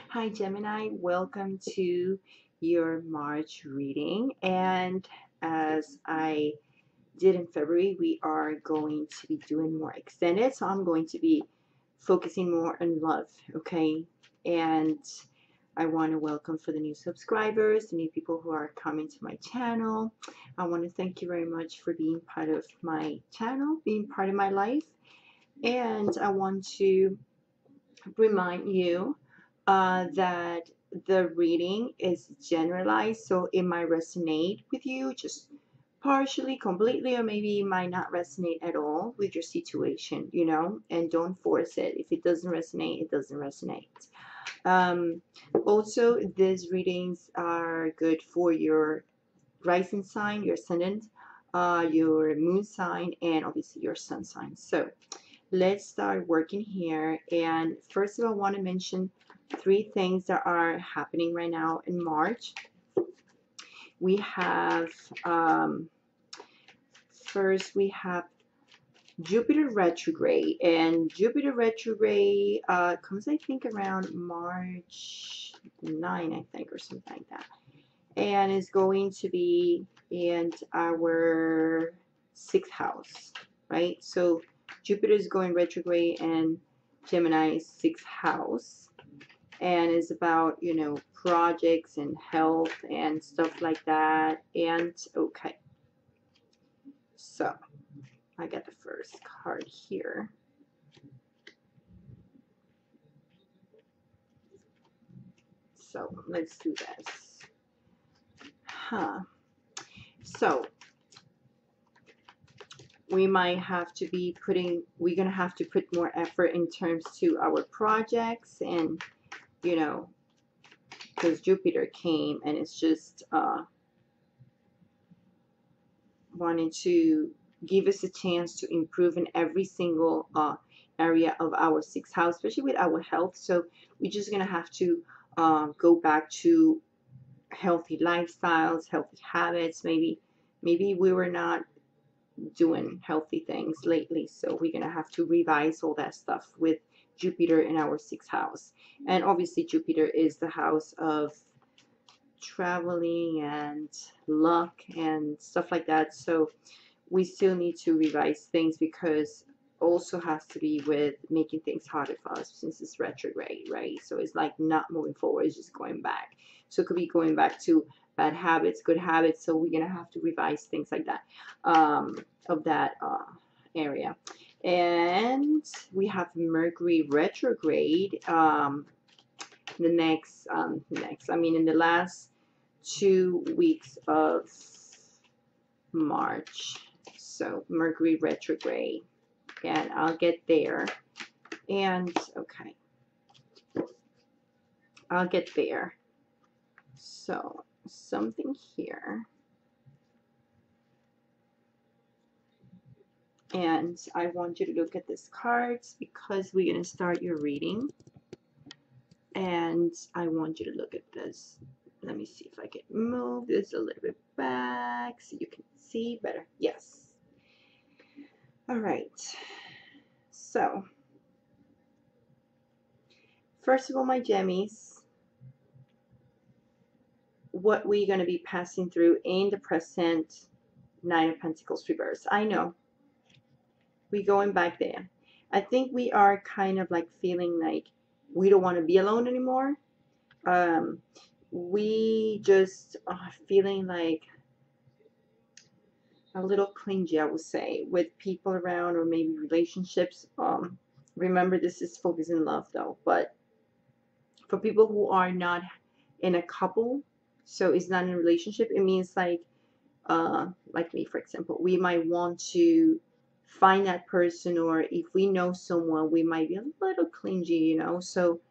Hi, Gemini. Welcome to your March reading. And as I did in February, we are going to be doing more extended. So I'm going to be focusing more on love, okay? And I want to welcome for the new subscribers, the new people who are coming to my channel. I want to thank you very much for being part of my channel, being part of my life. And I want to remind you that the reading is generalized, so it might resonate with you just partially, completely, or maybe it might not resonate at all with your situation, and don't force it. If it doesn't resonate, it doesn't resonate. Um, Also, these readings are good for your rising sign, your ascendant, your moon sign, and obviously your sun sign. So let's start working here. And first of all, I want to mention three things that are happening right now in March. We have first we have Jupiter retrograde, and Jupiter retrograde comes, I think, around March 9, I think, or something like that, and is going to be in our sixth house, right? So Jupiter is going retrograde in Gemini's sixth house, and is about, projects and health and stuff like that. And okay, so I got the first card here. So let's do this. So we might have to be we're going to have to put more effort in terms to our projects, and because Jupiter came and it's just wanting to give us a chance to improve in every single area of our sixth house, especially with our health. So we're just going to have to go back to healthy lifestyles, healthy habits. Maybe we were not doing healthy things lately, so we're going to have to revise all that stuff with Jupiter in our sixth house. And obviously Jupiter is the house of traveling and luck and stuff like that, so we still need to revise things, because also has to be with making things harder for us since it's retrograde, right? So it's like not moving forward, it's just going back. So it could be going back to bad habits, good habits. So we're gonna have to revise things like that, of that area. And we have Mercury retrograde the next in the last 2 weeks of March. So Mercury retrograde, and I'll get there. And okay, I'll get there. So something here, and I want you to look at these cards because we're going to start your reading, and I want you to look at this. Let me see if I can move this a little bit back so you can see better. Yes. All right. So first of all, my Gemmies, what we're going to be passing through in the present Nine of Pentacles reverse. I know we're going back there. I think we are kind of like feeling like we don't want to be alone anymore. We just are feeling like a little clingy, I would say, with people around, or maybe relationships. Remember, this is focused in love though, but for people who are not in a couple, so it's not in a relationship, it means like me, for example, we might want to find that person, or if we know someone, we might be a little clingy, so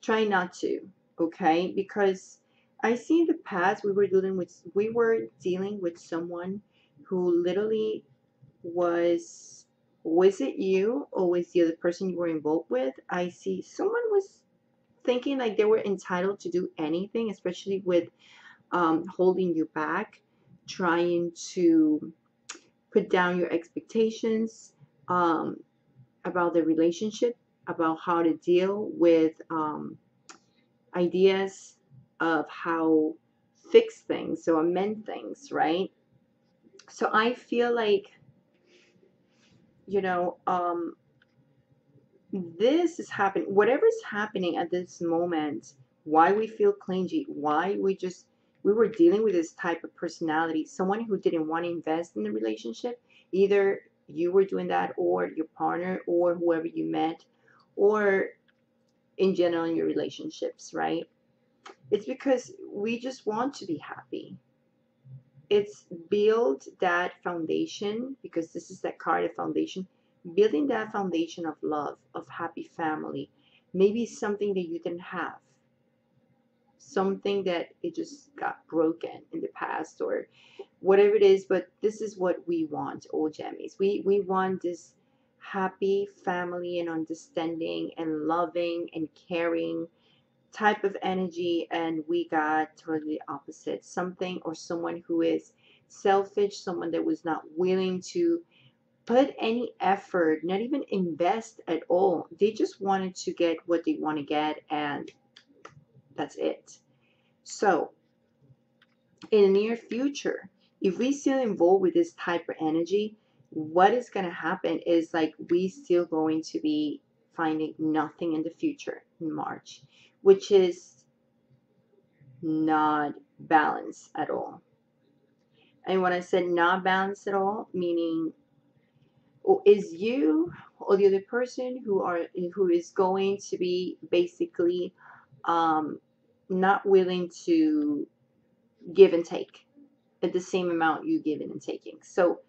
try not to, okay? Because I see in the past we were dealing with someone who literally was it you, or was the other person you were involved with? I see someone was thinking like they were entitled to do anything, especially with holding you back, trying to put down your expectations about the relationship. about how to deal with ideas of how fix things, so amend things, right? So I feel like, you know, this is happening, whatever is happening at this moment, why we feel clingy, why we were dealing with this type of personality, someone who didn't want to invest in the relationship. Either you were doing that, or your partner, or whoever you met, or in general in your relationships, right? It's because we just want to be happy. It's build that foundation, because this is that card of foundation, building that foundation of love, of happy family. Maybe something that you didn't have, something that it just got broken in the past, or whatever it is. But this is what we want, all jammies. We want this happy family and understanding and loving and caring type of energy, and we got totally opposite, something or someone who is selfish, someone that was not willing to put any effort, not even invest at all. They just wanted to get what they want to get, and that's it. So in the near future, if we still involved with this type of energy, what is going to happen is, like, we still going to be finding nothing in the future in March, which is not balanced at all. And when I said not balanced at all, meaning, is you or the other person who is going to be basically um, not willing to give and take at the same amount you giving and taking. So,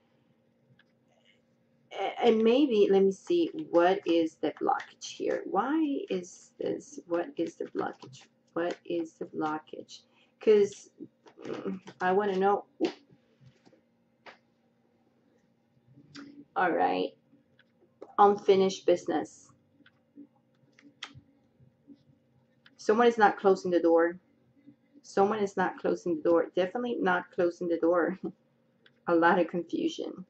and maybe let me see, what is the blockage here? Why is this? What is the blockage? What is the blockage? Because I want to know. All right. Unfinished business. Someone is not closing the door. Someone is not closing the door. Definitely not closing the door. A lot of confusion.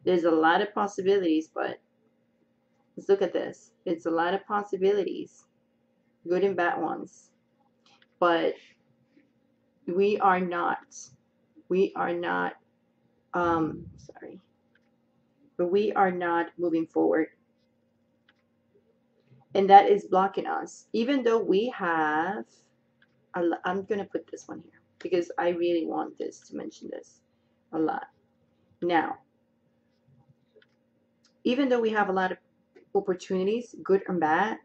There's a lot of possibilities, but let's look at this. It's a lot of possibilities, good and bad ones. But we are not, sorry, but we are not moving forward. And that is blocking us. Even though we have, I'm going to put this one here because I really want this to mention this a lot. Now, even though we have a lot of opportunities, good and bad,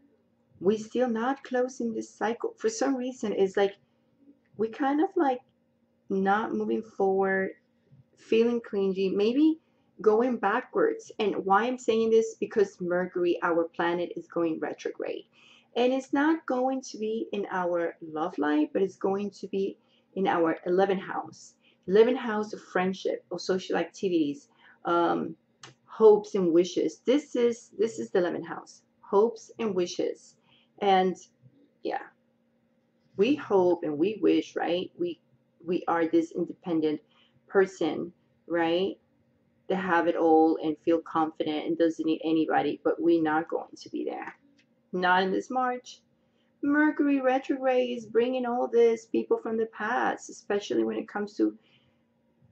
we still not closing this cycle. For some reason, it's like we kind of like not moving forward, feeling clingy, maybe going backwards. And why I'm saying this, because Mercury, our planet, is going retrograde. And it's not going to be in our love life, but it's going to be in our 11th house. 11th house of friendship, of social activities, hopes and wishes. This is the 11th house. Hopes and wishes. And yeah, we hope and we wish, right? We are this independent person, right? To have it all and feel confident and doesn't need anybody, but we're not going to be there. Not in this March. Mercury retrograde is bringing all this people from the past, especially when it comes to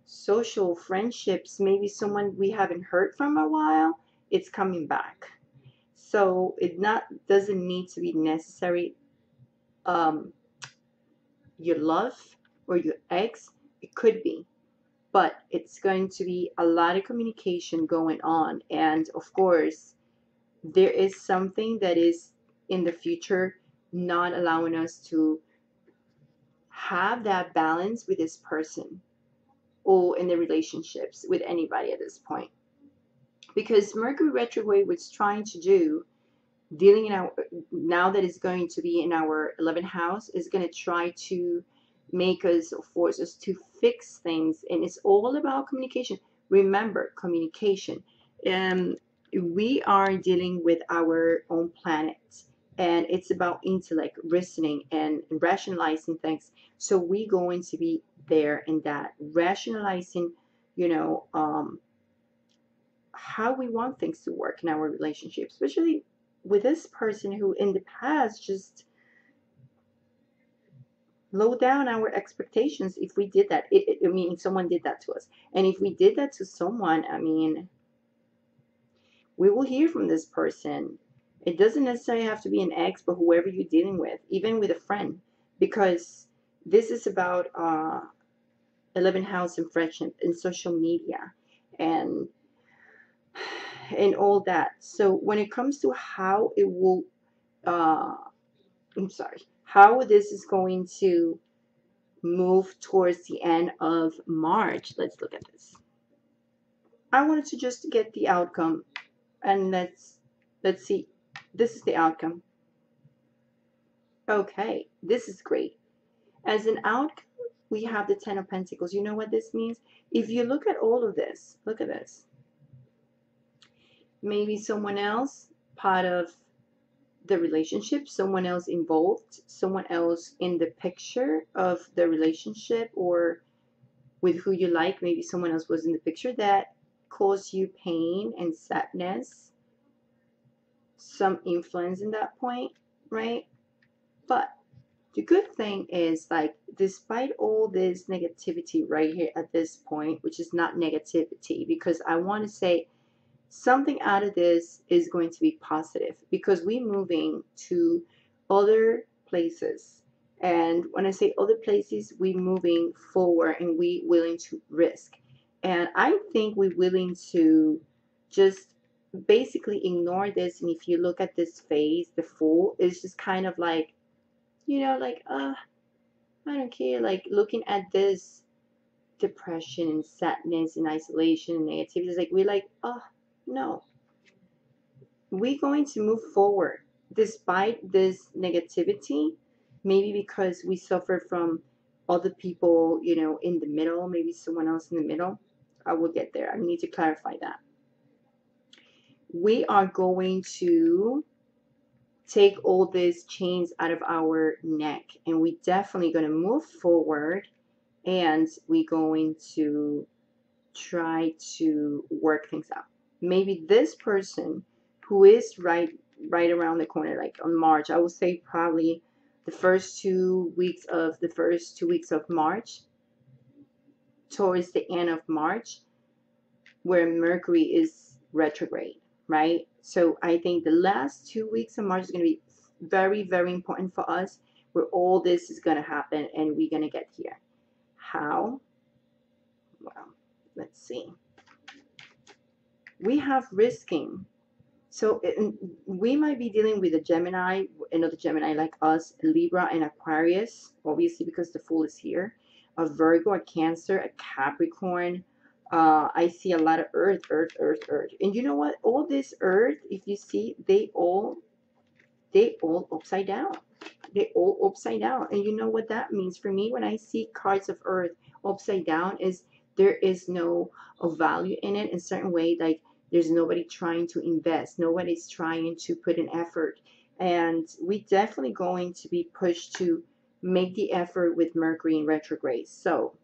social friendships. Maybe someone we haven't heard from a while, it's coming back. So it not doesn't need to be necessary um, your love or your ex. It could be, but it's going to be a lot of communication going on. And of course, there is something that is in the future not allowing us to have that balance with this person or in the relationships with anybody at this point. Because Mercury retrograde was trying to do, dealing in our, now that it's going to be in our 11th house, is going to try to make us or force us to fix things. And it's all about communication. Remember, communication. We are dealing with our own planet, and it's about intellect, reasoning, and rationalizing things. So we're going to be there in that rationalizing, you know, how we want things to work in our relationship, especially with this person who in the past just low down our expectations if we did that. I mean, someone did that to us. And if we did that to someone, I mean, we will hear from this person. It doesn't necessarily have to be an ex, but whoever you're dealing with, even with a friend, because this is about 11th house and friendship and social media and all that. So when it comes to how it will, I'm sorry, how this is going to move towards the end of March, let's look at this. I wanted to just get the outcome, and let's see. This is the outcome. Okay, this is great. As an outcome, we have the Ten of Pentacles. You know what this means? If you look at all of this, look at this. Maybe someone else part of the relationship, someone else involved, someone else in the picture of the relationship, or with who you like, maybe someone else was in the picture that caused you pain and sadness, some influence in that point, right? But the good thing is, like, despite all this negativity right here at this point, which is not negativity, because I want to say something out of this is going to be positive, because we're moving to other places. And when I say other places, we're moving forward and we're willing to risk. And I think we're willing to just basically ignore this. And if you look at this phase, the Fool is just kind of like, you know, like, I don't care. Like, looking at this depression and sadness and isolation and negativity, it's like, we're like, oh, no. We're going to move forward despite this negativity, maybe because we suffer from other people, you know, in the middle, maybe someone else in the middle. I will get there. I need to clarify that. We are going to take all these chains out of our neck, and we definitely going to move forward, and we're going to try to work things out. Maybe this person who is right around the corner, like on March, I would say probably the first 2 weeks of March, towards the end of March, where Mercury is retrograde, right? So I think the last 2 weeks of March is going to be very, very important for us, where all this is going to happen and we're going to get here. How? Well, let's see. We have risking. So we might be dealing with a Gemini, another Gemini like us, Libra and Aquarius, obviously because the Fool is here, a Virgo, a Cancer, a Capricorn. I see a lot of Earth. And you know what? All this Earth, if you see, they all upside down. They all upside down. And you know what that means for me when I see cards of Earth upside down is there is no value in it in a certain way. Like, there's nobody trying to invest. Nobody's trying to put an effort. And we definitely going to be pushed to make the effort with Mercury in retrograde. So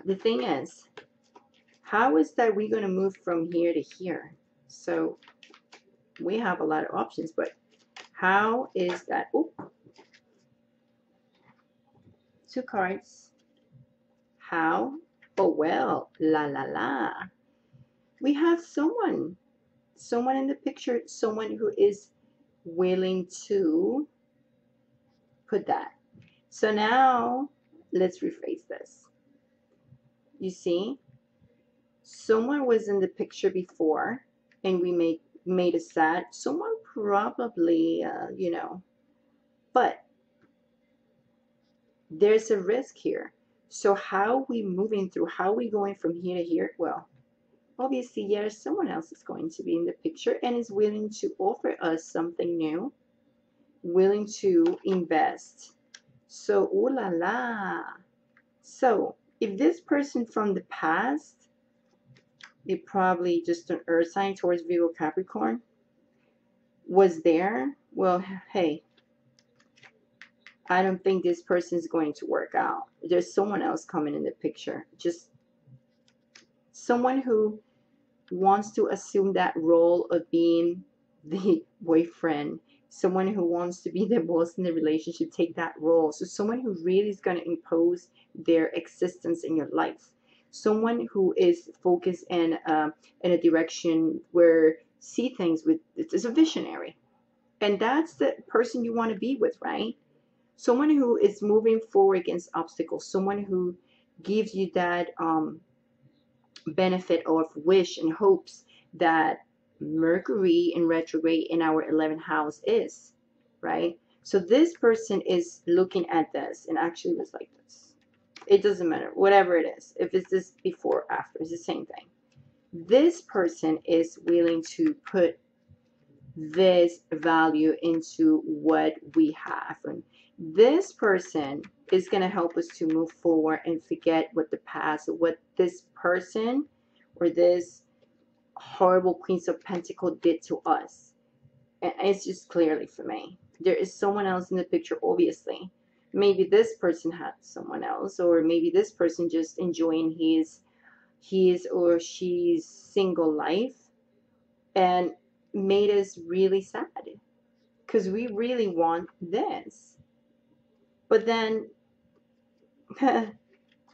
the thing is, how is that we're going to move from here to here? So we have a lot of options, but how is that? Oh, 2 cards. How? Oh, well, la la la. We have someone in the picture, someone who is willing to put that. So now let's rephrase this. You see, someone was in the picture before and we made it sad. Someone probably, you know, but there's a risk here. So how are we moving through? How are we going from here to here? Well, obviously, yes, someone else is going to be in the picture and is willing to offer us something new, willing to invest. So, ooh la la. So, if this person from the past, it probably just an earth sign towards Virgo Capricorn, was there, well, hey, I don't think this person is going to work out. There's someone else coming in the picture. Just someone who wants to assume that role of being the boyfriend, someone who wants to be the boss in the relationship, take that role. So someone who really is going to impose their existence in your life, someone who is focused in a direction where see things with, it's a visionary, and that's the person you want to be with, right? Someone who is moving forward against obstacles, someone who gives you that benefit of wish and hopes that Mercury in retrograde in our 11th house is, right? So this person is looking at this, and actually was like this. It doesn't matter, whatever it is. If it's this before or after, it's the same thing. This person is willing to put this value into what we have. And this person is going to help us to move forward and forget what the past, what this person or this horrible Queens of Pentacles did to us. And it's just clearly for me. There is someone else in the picture, obviously. Maybe this person had someone else, or maybe this person just enjoying his or she's single life and made us really sad because we really want this. But then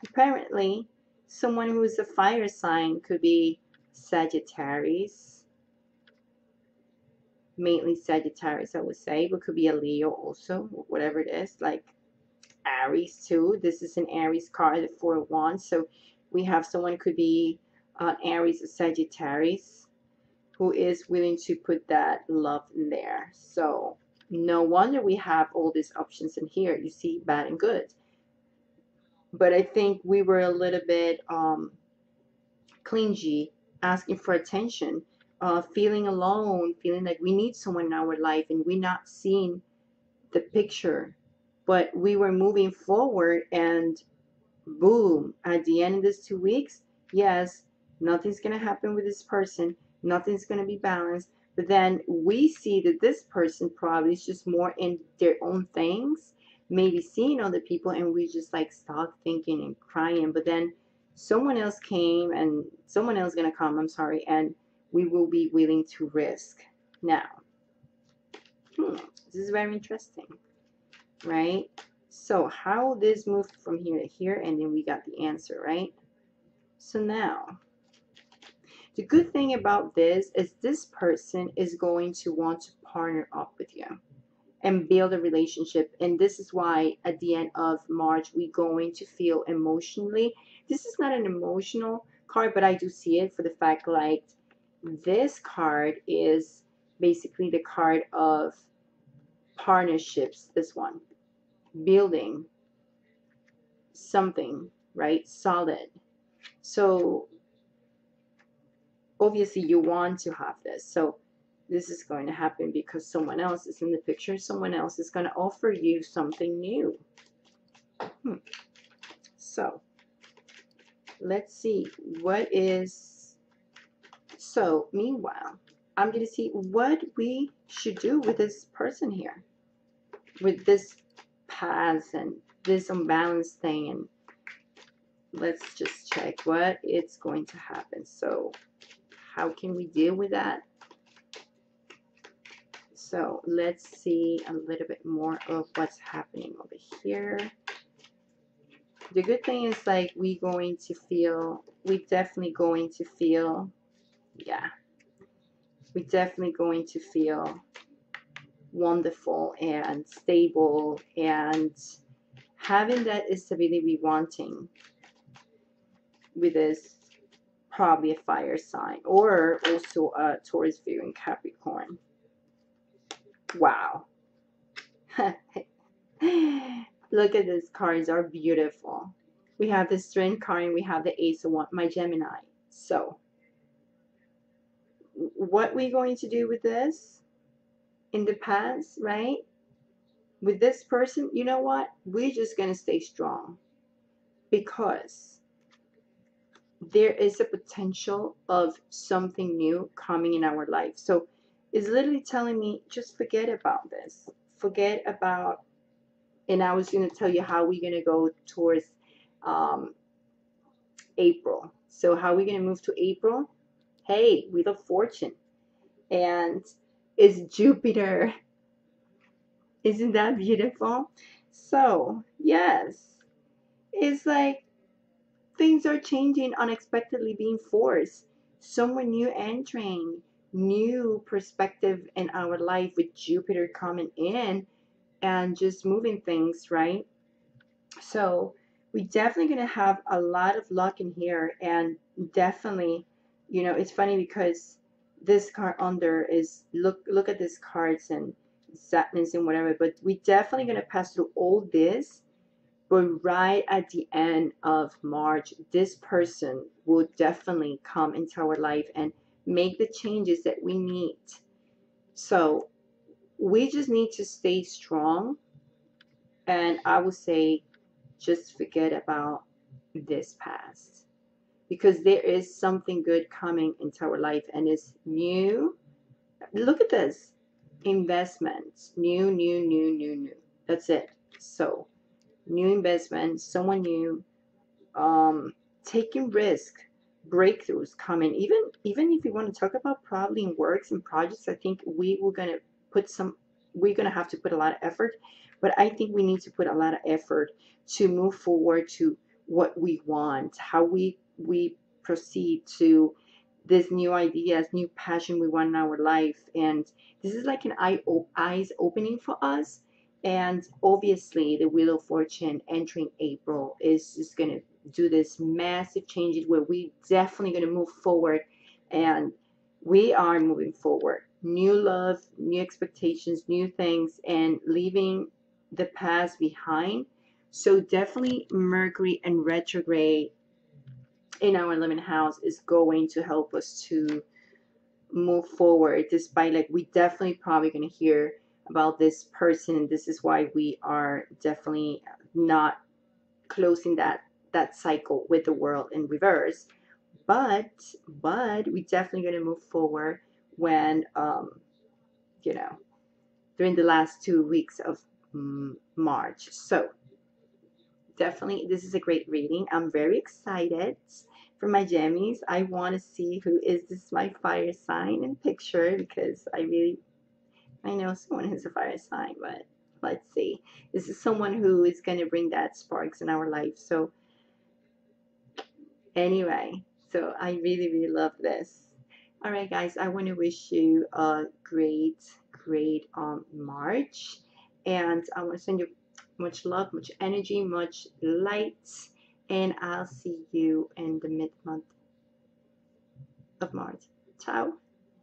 apparently someone who's a fire sign could be Sagittarius, mainly Sagittarius I would say, but could be a Leo also, whatever it is, like Aries too. This is an Aries card, the Four of Wands. So we have someone could be Aries or Sagittarius who is willing to put that love in there. So no wonder we have all these options in here. You see, bad and good. But I think we were a little bit clingy, asking for attention, feeling alone, feeling like we need someone in our life and we're not seeing the picture. But we were moving forward, and boom, at the end of these 2 weeks, yes, nothing's going to happen with this person, nothing's going to be balanced. But then we see that this person probably is just more in their own things, maybe seeing other people, and we just like stop thinking and crying. But then someone else came, and someone else going to come, I'm sorry, and we will be willing to risk. Now, this is very interesting, right? So how this moved from here to here, and then we got the answer, right? So now, the good thing about this is this person is going to want to partner up with you and build a relationship. And this is why at the end of March, we're going to feel emotionally. This is not an emotional card, but I do see it for the fact like this card is basically the card of partnerships, this one. Building something, right? Solid. So obviously you want to have this. So this is going to happen because someone else is in the picture. Someone else is going to offer you something new. So let's see what is. So meanwhile, I'm going to see what we should do with this person here, with this past and this unbalanced thing. And let's just check what it's going to happen. So how can we deal with that? So let's see a little bit more of what's happening over here. The good thing is like we're definitely going to feel, yeah, we're definitely going to feel wonderful and stable and having that stability we wanting with this, probably a fire sign or also a Taurus, Virgo, and Capricorn. Wow. Look at these cards, are beautiful. We have the Strength card and we have the Ace of Wands, my Gemini. So what we're going to do with this in the past, right? With this person, you know what? We're just going to stay strong because there is a potential of something new coming in our life. So it's literally telling me, just forget about this. Forget about, and I was going to tell you how we're going to go towards April. So how are we going to move to April? Hey, Wheel of Fortune. And is Jupiter. Isn't that beautiful? So, yes, it's like things are changing unexpectedly, being forced. Someone new entering, new perspective in our life with Jupiter coming in and just moving things, right? So we're definitely going to have a lot of luck in here. And definitely, it's funny because this card under is, look at these cards and sadness and whatever, but we definitely going to pass through all this. But right at the end of March, this person will definitely come into our life and make the changes that we need. So we just need to stay strong. And I would say just forget about this past, because there is something good coming into our life and it's new. Look at this, investments, new. That's it. So new investment, someone new, um, taking risk, breakthroughs coming. Even if you want to talk about probably in works and projects, I think put some we're gonna have to put a lot of effort. But I think we need to put a lot of effort to move forward to what we want, how we proceed to this new ideas, new passion we want in our life. And this is like an eyes opening for us. And obviously, the Wheel of Fortune entering April is just going to do this massive changes where we definitely going to move forward. And we are moving forward. New love, new expectations, new things, and leaving the past behind. So definitely Mercury and retrograde in our 11th house is going to help us to move forward, despite like we definitely probably going to hear about this person, and this is why we are definitely not closing that cycle with the world in reverse. But we definitely going to move forward when you know during the last 2 weeks of March. So definitely this is a great reading. I'm very excited for my Gemmies. I want to see who is this my fire sign in picture, because I know someone who's a fire sign, but let's see. This is someone who is going to bring that sparks in our life. So anyway, so I really love this. All right, guys, I want to wish you a great March, and I want to send you much love, much energy, much light, and I'll see you in the mid month of March. Ciao.